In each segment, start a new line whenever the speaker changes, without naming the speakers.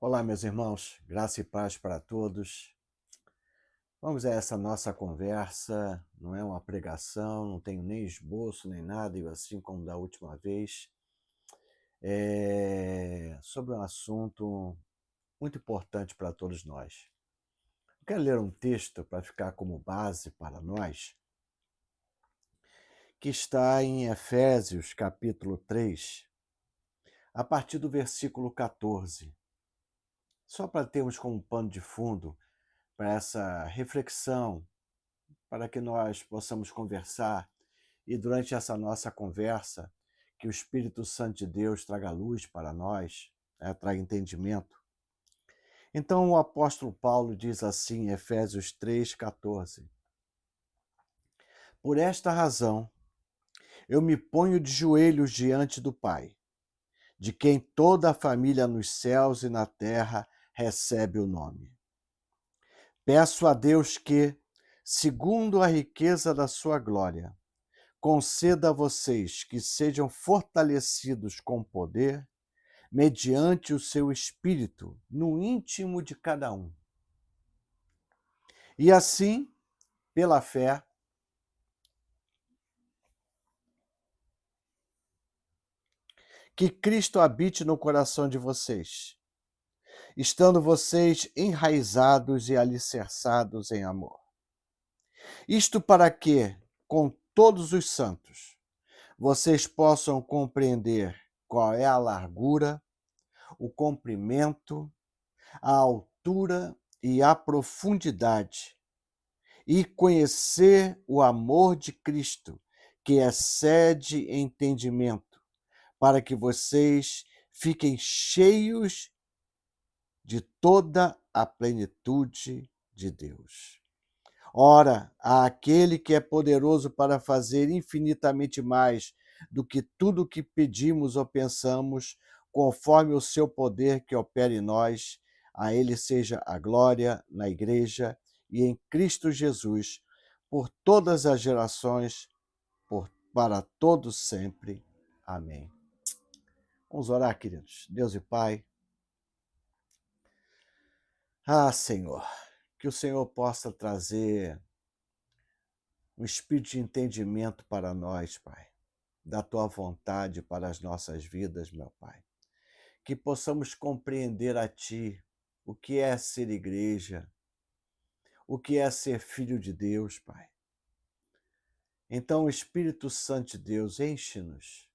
Olá, meus irmãos, graça e paz para todos. Vamos a essa nossa conversa, não é uma pregação, não tenho nem esboço nem nada, e assim como da última vez, sobre um assunto muito importante para todos nós. Eu quero ler um texto para ficar como base para nós, que está em Efésios, capítulo 3, a partir do versículo 14. Só para termos como pano de fundo para essa reflexão, para que nós possamos conversar e durante essa nossa conversa, que o Espírito Santo de Deus traga luz para nós, traga entendimento. Então o apóstolo Paulo diz assim em Efésios 3,14: Por esta razão, eu me ponho de joelhos diante do Pai, de quem toda a família nos céus e na terra recebe o nome. Peço a Deus que, segundo a riqueza da sua glória, conceda a vocês que sejam fortalecidos com poder, mediante o seu espírito, no íntimo de cada um. E assim, pela fé, que Cristo habite no coração de vocês, estando vocês enraizados e alicerçados em amor. Isto para que, com todos os santos, vocês possam compreender qual é a largura, o comprimento, a altura e a profundidade, e conhecer o amor de Cristo, que excede entendimento, para que vocês fiquem cheios de toda a plenitude de Deus. Ora, àquele que é poderoso para fazer infinitamente mais do que tudo o que pedimos ou pensamos, conforme o seu poder que opera em nós, a ele seja a glória na Igreja e em Cristo Jesus, por todas as gerações, para todos sempre. Amém. Vamos orar, queridos. Deus e Pai. Senhor, que o Senhor possa trazer um espírito de entendimento para nós, Pai, da tua vontade para as nossas vidas, meu Pai. Que possamos compreender a ti o que é ser igreja, o que é ser filho de Deus, Pai. Então, o Espírito Santo de Deus, enche-nos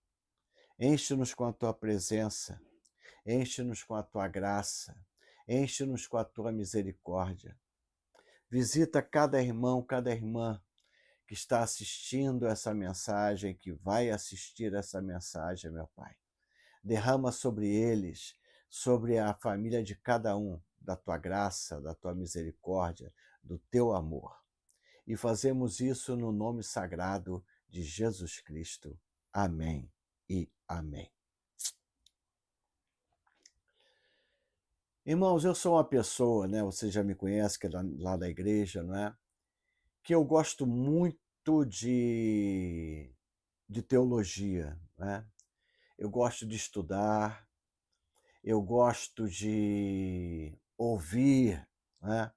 com a tua presença, enche-nos com a tua graça, enche-nos com a tua misericórdia. Visita cada irmão, cada irmã que está assistindo essa mensagem, que vai assistir essa mensagem, meu Pai. Derrama sobre eles, sobre a família de cada um, da tua graça, da tua misericórdia, do teu amor. E fazemos isso no nome sagrado de Jesus Cristo. Amém e amém. Irmãos, eu sou uma pessoa, né? Você já me conhece, que é lá da igreja, não é? Que eu gosto muito de teologia, né? Eu gosto de estudar, eu gosto de ouvir, né,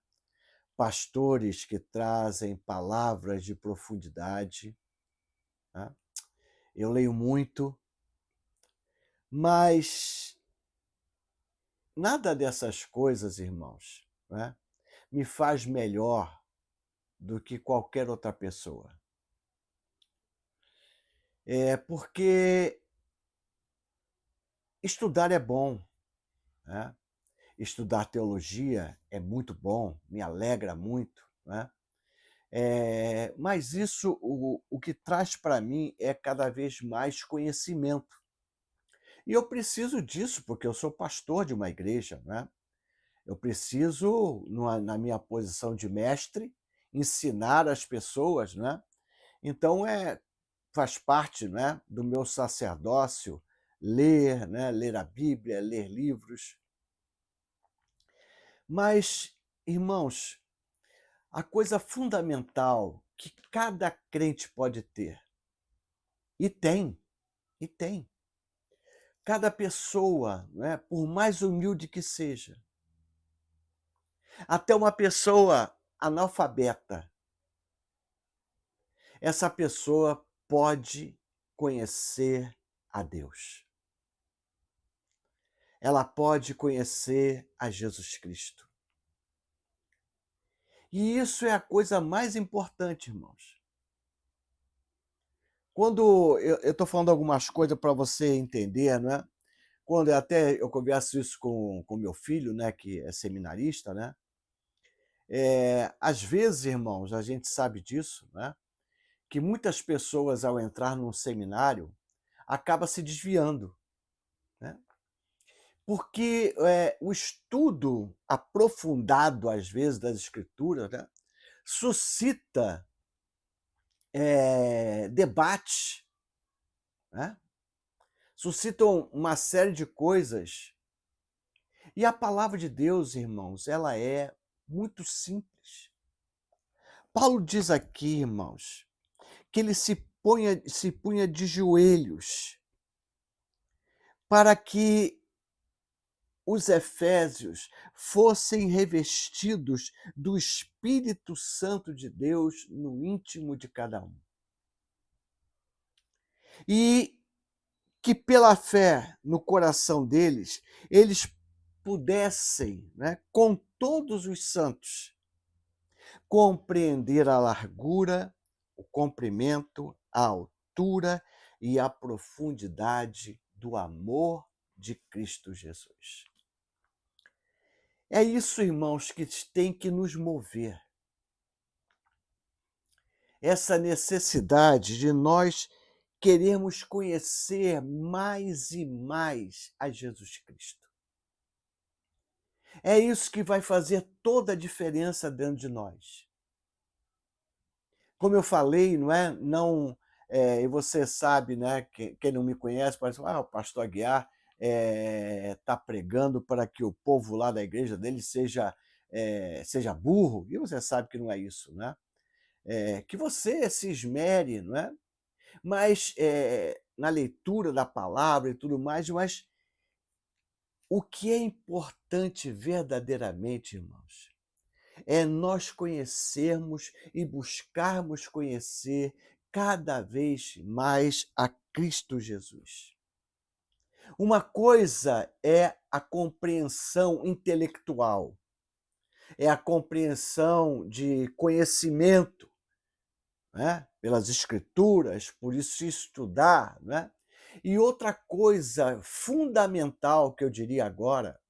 pastores que trazem palavras de profundidade, né? Eu leio muito, mas nada dessas coisas, irmãos, né, me faz melhor do que qualquer outra pessoa. Porque estudar é bom, né? Estudar teologia é muito bom, me alegra muito, né? Mas isso, o que traz para mim é cada vez mais conhecimento. E eu preciso disso, porque eu sou pastor de uma igreja, né? Eu preciso, na minha posição de mestre, ensinar as pessoas, né? Então, faz parte, né, do meu sacerdócio ler, né, ler a Bíblia, ler livros. Mas, irmãos, a coisa fundamental que cada crente pode ter, e tem, cada pessoa, né, por mais humilde que seja, até uma pessoa analfabeta, essa pessoa pode conhecer a Deus. Ela pode conhecer a Jesus Cristo. E isso é a coisa mais importante, irmãos. Quando eu estou falando algumas coisas para você entender, não é? Quando até eu converso isso com meu filho, né, que é seminarista, né? Às vezes, irmãos, a gente sabe disso, né? Que muitas pessoas, ao entrar num seminário, acabam se desviando, né? Porque o estudo aprofundado, às vezes, das Escrituras, né, suscita debate, né? Suscitam uma série de coisas. E a palavra de Deus, irmãos, ela é muito simples. Paulo diz aqui, irmãos, que ele se punha de joelhos para que os efésios fossem revestidos do Espírito Santo de Deus no íntimo de cada um. E que pela fé no coração deles, eles pudessem, né, com todos os santos, compreender a largura, o comprimento, a altura e a profundidade do amor de Cristo Jesus. É isso, irmãos, que tem que nos mover. Essa necessidade de nós querermos conhecer mais e mais a Jesus Cristo. É isso que vai fazer toda a diferença dentro de nós. Como eu falei, não é? Não, e você sabe, né? Quem não me conhece pode falar, o pastor Aguiar está pregando para que o povo lá da igreja dele seja burro, e você sabe que não é isso, né? Que você se esmere, não é? Mas na leitura da palavra e tudo mais, mas o que é importante verdadeiramente, irmãos, é nós conhecermos e buscarmos conhecer cada vez mais a Cristo Jesus. Uma coisa é a compreensão intelectual, é a compreensão de conhecimento, né, pelas Escrituras, por isso estudar, né? E outra coisa fundamental que eu diria agora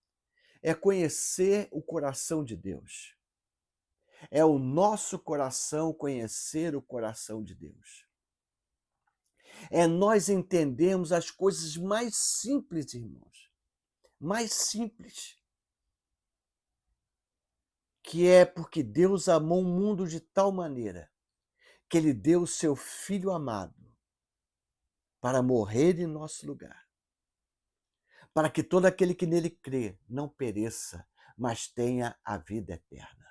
é conhecer o coração de Deus. É o nosso coração conhecer o coração de Deus. É nós entendermos as coisas mais simples, irmãos. Mais simples. Que é porque Deus amou o mundo de tal maneira que ele deu o seu Filho amado para morrer em nosso lugar. Para que todo aquele que nele crê não pereça, mas tenha a vida eterna.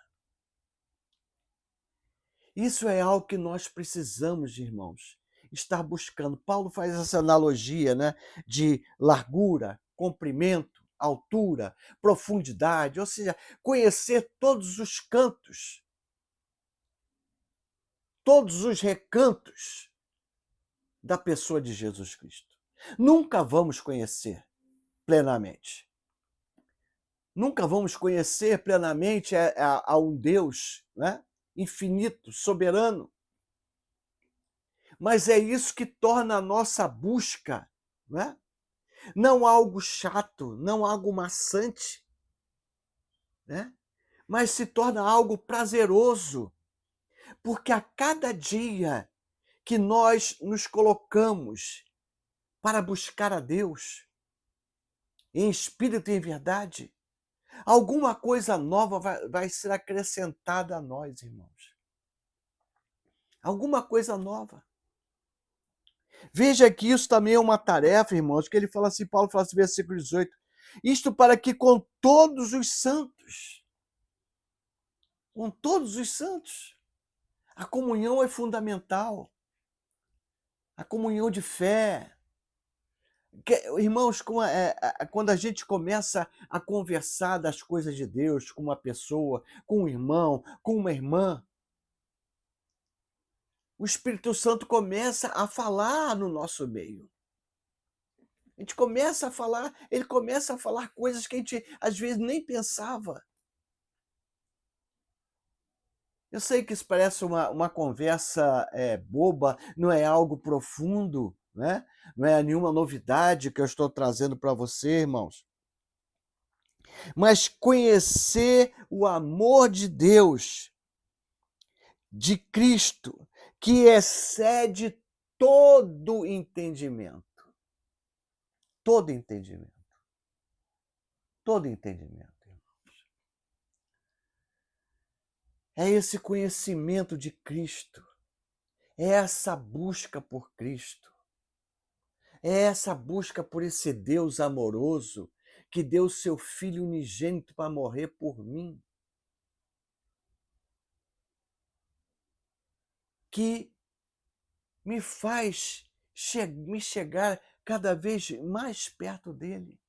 Isso é algo que nós precisamos, irmãos, estar buscando. Paulo faz essa analogia, né, de largura, comprimento, altura, profundidade, ou seja, conhecer todos os cantos, todos os recantos da pessoa de Jesus Cristo. Nunca vamos conhecer plenamente. Nunca vamos conhecer plenamente a um Deus, né, infinito, soberano. Mas é isso que torna a nossa busca, né, não algo chato, não algo maçante, né, mas se torna algo prazeroso, porque a cada dia que nós nos colocamos para buscar a Deus, em espírito e em verdade, alguma coisa nova vai ser acrescentada a nós, irmãos. Alguma coisa nova. Veja que isso também é uma tarefa, irmãos, que ele fala assim, Paulo fala assim, versículo 18, isto para que com todos os santos, a comunhão é fundamental, a comunhão de fé, Irmãos, quando a gente começa a conversar das coisas de Deus com uma pessoa, com um irmão, com uma irmã, o Espírito Santo começa a falar no nosso meio. A gente começa a falar, ele começa a falar coisas que a gente às vezes nem pensava. Eu sei que isso parece uma conversa boba, não é algo profundo, né? Não é nenhuma novidade que eu estou trazendo para você, irmãos. Mas conhecer o amor de Deus, de Cristo, que excede todo entendimento. Todo entendimento. Todo entendimento. É esse conhecimento de Cristo. É essa busca por Cristo. É essa busca por esse Deus amoroso que deu seu Filho unigênito para morrer por mim. Que me faz me chegar cada vez mais perto dele.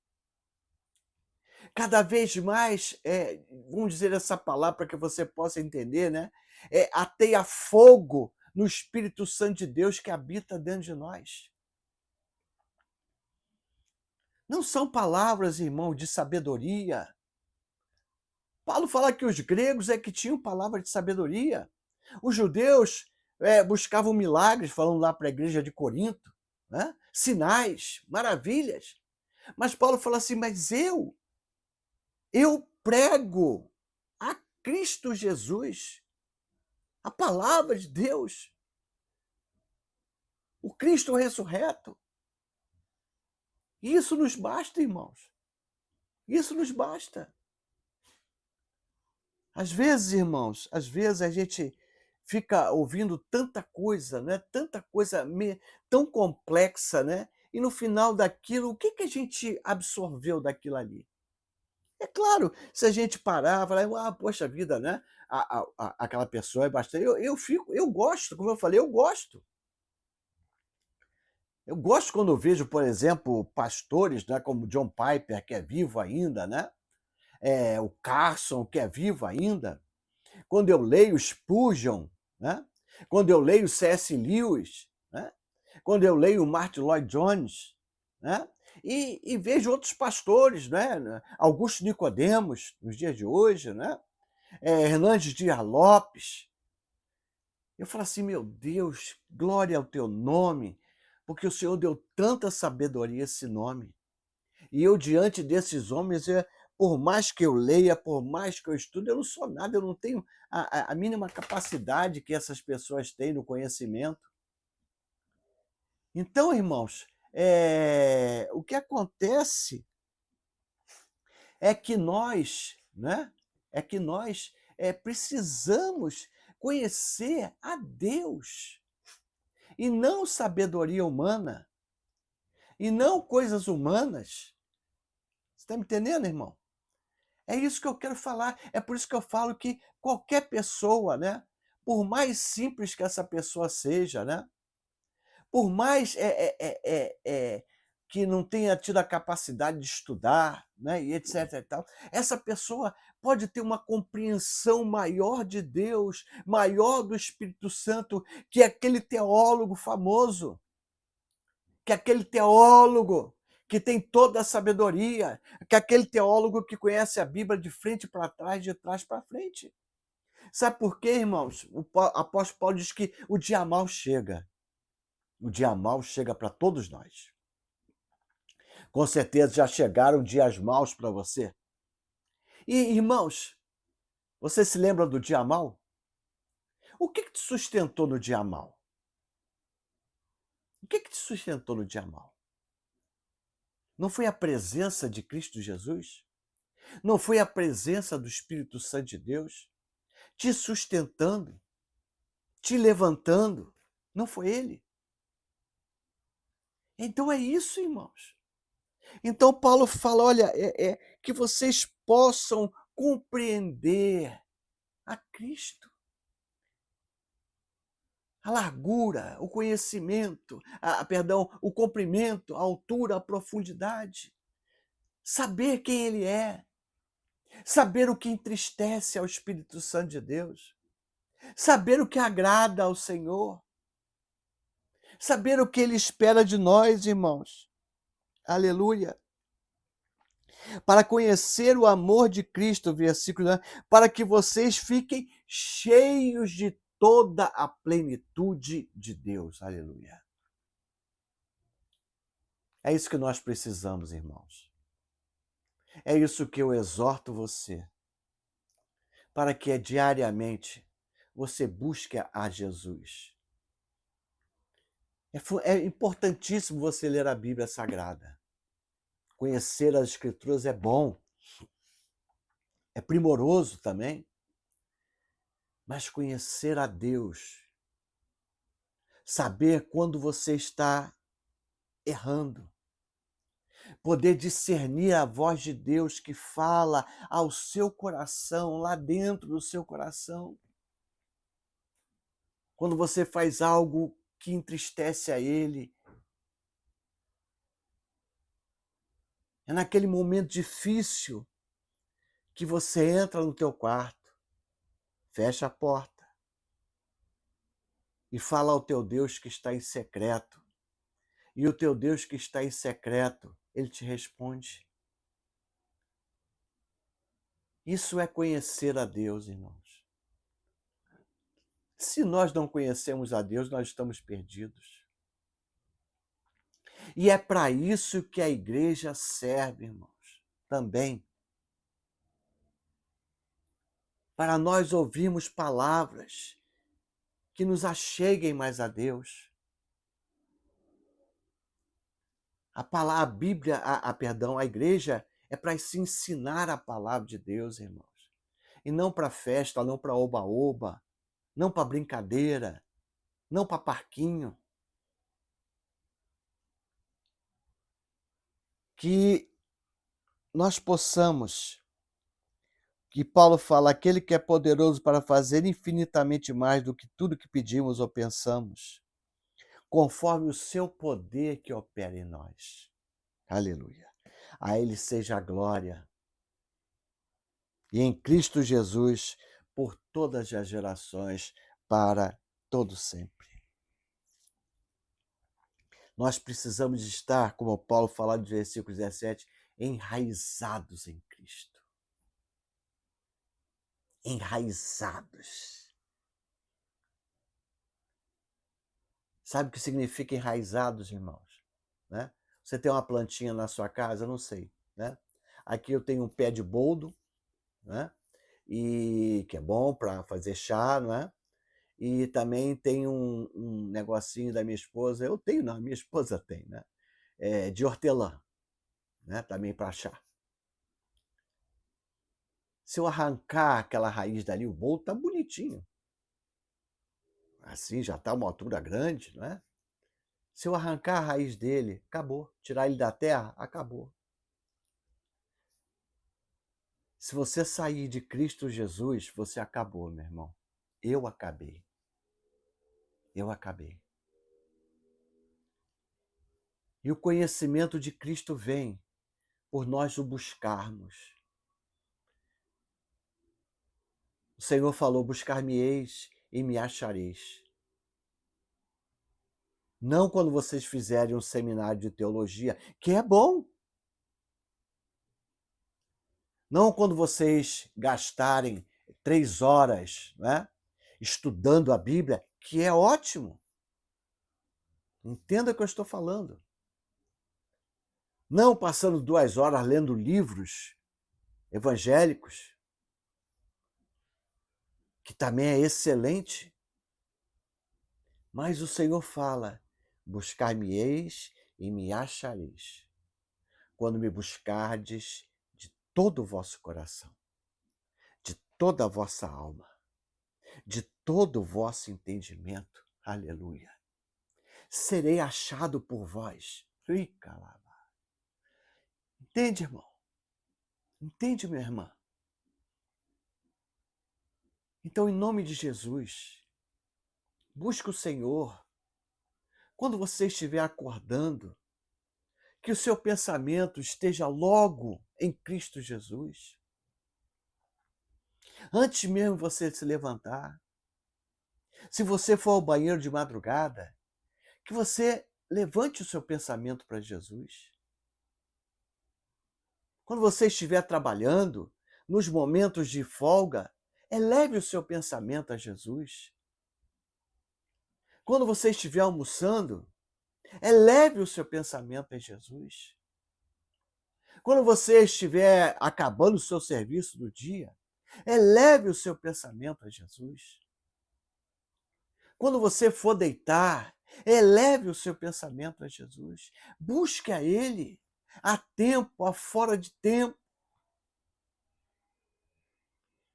Cada vez mais, vamos dizer essa palavra para que você possa entender, né? Ateia fogo no Espírito Santo de Deus que habita dentro de nós. Não são palavras, irmão, de sabedoria. Paulo fala que os gregos é que tinham palavra de sabedoria. Os judeus buscavam milagres, falando lá para a igreja de Corinto, né? Sinais, maravilhas. Mas Paulo fala assim, mas eu prego a Cristo Jesus, a palavra de Deus, o Cristo ressurreto. Isso nos basta, irmãos. Isso nos basta. Às vezes, irmãos, às vezes a gente fica ouvindo tanta coisa, né? Tanta coisa tão complexa, né? E no final daquilo, o que a gente absorveu daquilo ali? É claro, se a gente parar, falar, poxa vida, né? Aquela pessoa é bastante. Eu gosto, como eu falei, eu gosto. Eu gosto quando eu vejo, por exemplo, pastores, né, como John Piper, que é vivo ainda, né? O Carson, que é vivo ainda. Quando eu leio Spurgeon, né? Quando eu leio C.S. Lewis, né? Quando eu leio Martin Lloyd Jones, né? E vejo outros pastores, né? Augusto Nicodemos, nos dias de hoje, né? Hernandes Dias Lopes. Eu falo assim, meu Deus, glória ao teu nome, porque o Senhor deu tanta sabedoria a esse nome. E eu, diante desses homens, por mais que eu leia, por mais que eu estude, eu não sou nada, eu não tenho a mínima capacidade que essas pessoas têm no conhecimento. Então, irmãos, o que acontece é que nós, né, precisamos conhecer a Deus, e não sabedoria humana, e não coisas humanas. Você está me entendendo, irmão? É isso que eu quero falar. É por isso que eu falo que qualquer pessoa, né, por mais simples que essa pessoa seja, né, por mais que não tenha tido a capacidade de estudar, né, e etc. E tal, essa pessoa pode ter uma compreensão maior de Deus, maior do Espírito Santo, que aquele teólogo famoso, que aquele teólogo que tem toda a sabedoria, que aquele teólogo que conhece a Bíblia de frente para trás, de trás para frente. Sabe por quê, irmãos? O apóstolo Paulo diz que o dia mau chega. O dia mau chega para todos nós. Com certeza já chegaram dias maus para você. E, irmãos, você se lembra do dia mau? O que te sustentou no dia mau? O que te sustentou no dia mau? Não foi a presença de Cristo Jesus? Não foi a presença do Espírito Santo de Deus te sustentando, te levantando? Não foi Ele? Então é isso, irmãos. Então Paulo fala, olha, que vocês possam compreender a Cristo. a largura, o conhecimento, perdão, o comprimento, a altura, a profundidade. Saber quem Ele é. Saber o que entristece ao Espírito Santo de Deus. Saber o que agrada ao Senhor. Saber o que Ele espera de nós, irmãos. Aleluia. Para conhecer o amor de Cristo, versículo 9, para que vocês fiquem cheios de toda a plenitude de Deus. Aleluia. É isso que nós precisamos, irmãos. É isso que eu exorto você, para que diariamente você busque a Jesus. É importantíssimo você ler a Bíblia Sagrada. Conhecer as Escrituras é bom, é primoroso também, mas conhecer a Deus, saber quando você está errando, poder discernir a voz de Deus que fala ao seu coração, lá dentro do seu coração. Quando você faz algo que entristece a Ele, é naquele momento difícil que você entra no teu quarto, fecha a porta e fala ao teu Deus que está em secreto. E o teu Deus que está em secreto, Ele te responde. Isso é conhecer a Deus, irmãos. Se nós não conhecemos a Deus, nós estamos perdidos. E é para isso que a igreja serve, irmãos, também. Para nós ouvirmos palavras que nos acheguem mais a Deus. A Bíblia, perdão, a igreja é para se ensinar a palavra de Deus, irmãos. E não para festa, não para oba-oba, não para brincadeira, não para parquinho. Que nós possamos, que Paulo fala, aquele que é poderoso para fazer infinitamente mais do que tudo que pedimos ou pensamos, conforme o seu poder que opera em nós. Aleluia. A Ele seja a glória. E em Cristo Jesus, por todas as gerações, para todo sempre. Nós precisamos estar, como Paulo fala no versículo 17, enraizados em Cristo. Enraizados. Sabe o que significa enraizados, irmãos? Né? Você tem uma plantinha na sua casa? Eu não sei. Né? Aqui eu tenho um pé de boldo, né? E que é bom para fazer chá, não é? E também tem um negocinho da minha esposa, eu tenho, não, minha esposa tem, né? De hortelã, né? Também para chá. Se eu arrancar aquela raiz dali, o bolo tá bonitinho. Assim, já está uma altura grande, não é? Se eu arrancar a raiz dele, acabou. Tirar ele da terra, acabou. Se você sair de Cristo Jesus, você acabou, meu irmão. Eu acabei. Eu acabei. E o conhecimento de Cristo vem por nós o buscarmos. O Senhor falou, buscar-me-eis e me achareis. Não quando vocês fizerem um seminário de teologia, que é bom. Não quando vocês gastarem 3 horas, né, estudando a Bíblia, que é ótimo. Entenda o que eu estou falando. Não passando 2 horas lendo livros evangélicos, que também é excelente. Mas o Senhor fala, buscar-me-eis e me achareis, quando me buscardes de todo o vosso coração, de toda a vossa alma, de todo o vosso entendimento. Aleluia. Serei achado por vós. Entende, irmão? Entende, minha irmã? Então, em nome de Jesus, Busque o Senhor. Quando você estiver acordando, que o seu pensamento esteja logo em Cristo Jesus. Antes mesmo de você se levantar, se você for ao banheiro de madrugada, que você levante o seu pensamento para Jesus. Quando você estiver trabalhando, nos momentos de folga, eleve o seu pensamento a Jesus. Quando você estiver almoçando, eleve o seu pensamento a Jesus. Quando você estiver acabando o seu serviço do dia, eleve o seu pensamento a Jesus. Quando você for deitar, eleve o seu pensamento a Jesus. Busque a Ele, a tempo, a fora de tempo.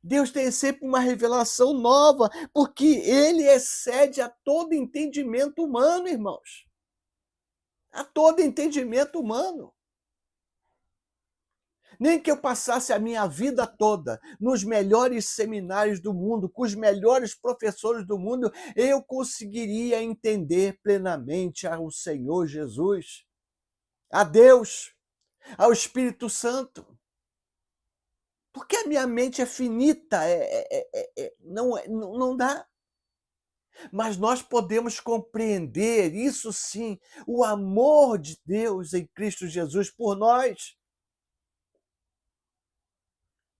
Deus tem sempre uma revelação nova, porque Ele excede a todo entendimento humano, irmãos. A todo entendimento humano. Nem que eu passasse a minha vida toda nos melhores seminários do mundo, com os melhores professores do mundo, eu conseguiria entender plenamente ao Senhor Jesus, a Deus, ao Espírito Santo. Porque a minha mente é finita, não dá. Mas nós podemos compreender, isso sim, o amor de Deus em Cristo Jesus por nós.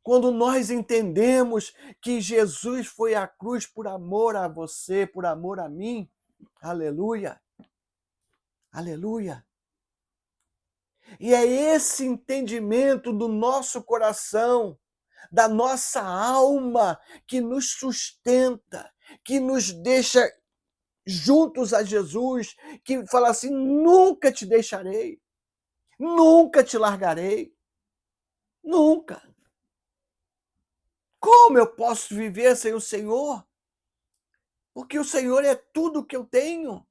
Quando nós entendemos que Jesus foi à cruz por amor a você, por amor a mim, aleluia, aleluia. E é esse entendimento do nosso coração, da nossa alma, que nos sustenta, que nos deixa juntos a Jesus, que fala assim: nunca te deixarei, nunca te largarei, nunca. Como eu posso viver sem o Senhor? Porque o Senhor é tudo que eu tenho.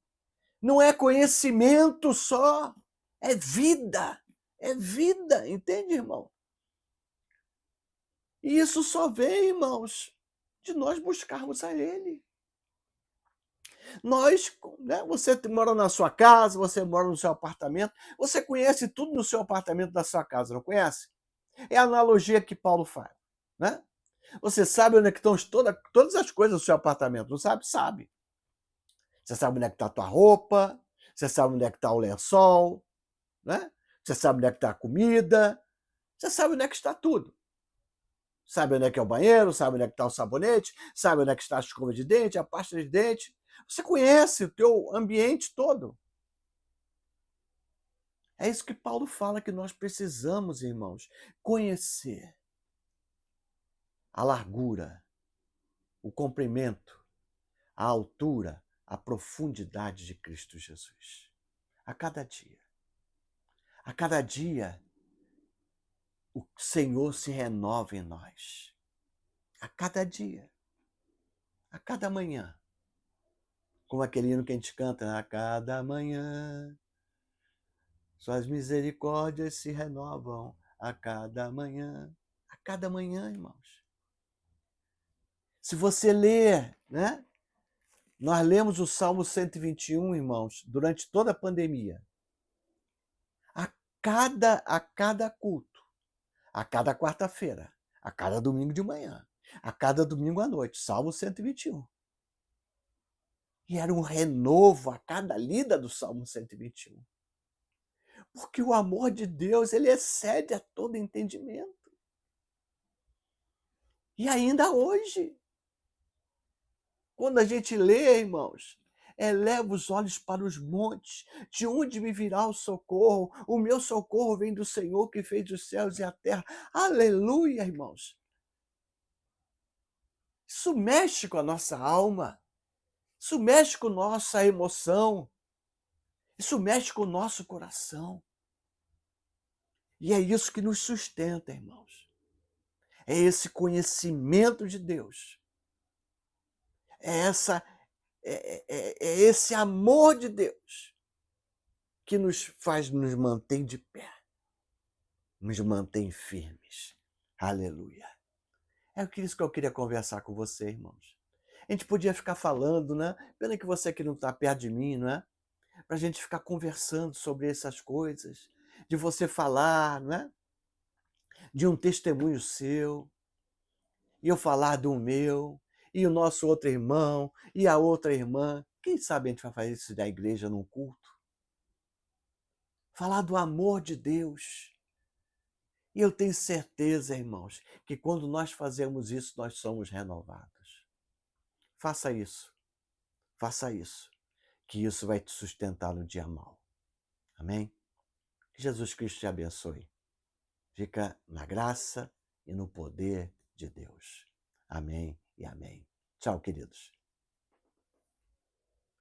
Não é conhecimento só, é vida. É vida, entende, irmão? E isso só vem, irmãos, de nós buscarmos a Ele. Nós, né, você mora na sua casa, você mora no seu apartamento, você conhece tudo no seu apartamento da sua casa, não conhece? É a analogia que Paulo faz, né? Você sabe onde é que estão todas as coisas do seu apartamento, não sabe? Sabe. Você sabe onde é que está a tua roupa, você sabe onde é que está o lençol, né? Você sabe onde é que está a comida, você sabe onde é que está tudo. Sabe onde é que é o banheiro, sabe onde é que está o sabonete, sabe onde é que está a escova de dente, a pasta de dente. Você conhece o teu ambiente todo. É isso que Paulo fala que nós precisamos, irmãos, conhecer a largura, o comprimento, a altura, a profundidade de Cristo Jesus. A cada dia. A cada dia, o Senhor se renova em nós. A cada dia. A cada manhã. Como aquele hino que a gente canta, né? A cada manhã, suas misericórdias se renovam a cada manhã. A cada manhã, irmãos. Se você ler, né? Nós lemos o Salmo 121, irmãos, durante toda a pandemia. A cada culto, a cada quarta-feira, a cada domingo de manhã, a cada domingo à noite, Salmo 121. E era um renovo a cada lida do Salmo 121. Porque o amor de Deus, ele excede a todo entendimento. E ainda hoje, quando a gente lê, irmãos, eleva os olhos para os montes, de onde me virá o socorro? O meu socorro vem do Senhor que fez os céus e a terra. Aleluia, irmãos. Isso mexe com a nossa alma, isso mexe com a nossa emoção, isso mexe com o nosso coração. E é isso que nos sustenta, irmãos. É esse conhecimento de Deus. É esse amor de Deus que nos mantém de pé, nos mantém firmes. Aleluia. É isso que eu queria conversar com você, irmãos. A gente podia ficar falando, né? Pena que você aqui não está perto de mim, não é? Para a gente ficar conversando sobre essas coisas, de você falar, não é? De um testemunho seu, e eu falar do meu, e o nosso outro irmão, e a outra irmã. Quem sabe a gente vai fazer isso da igreja num culto? Falar do amor de Deus. E eu tenho certeza, irmãos, que quando nós fazemos isso, nós somos renovados. Faça isso, faça isso, que isso vai te sustentar no dia mau. Amém? Que Jesus Cristo te abençoe. Fica na graça e no poder de Deus. Amém e amém. Tchau, queridos.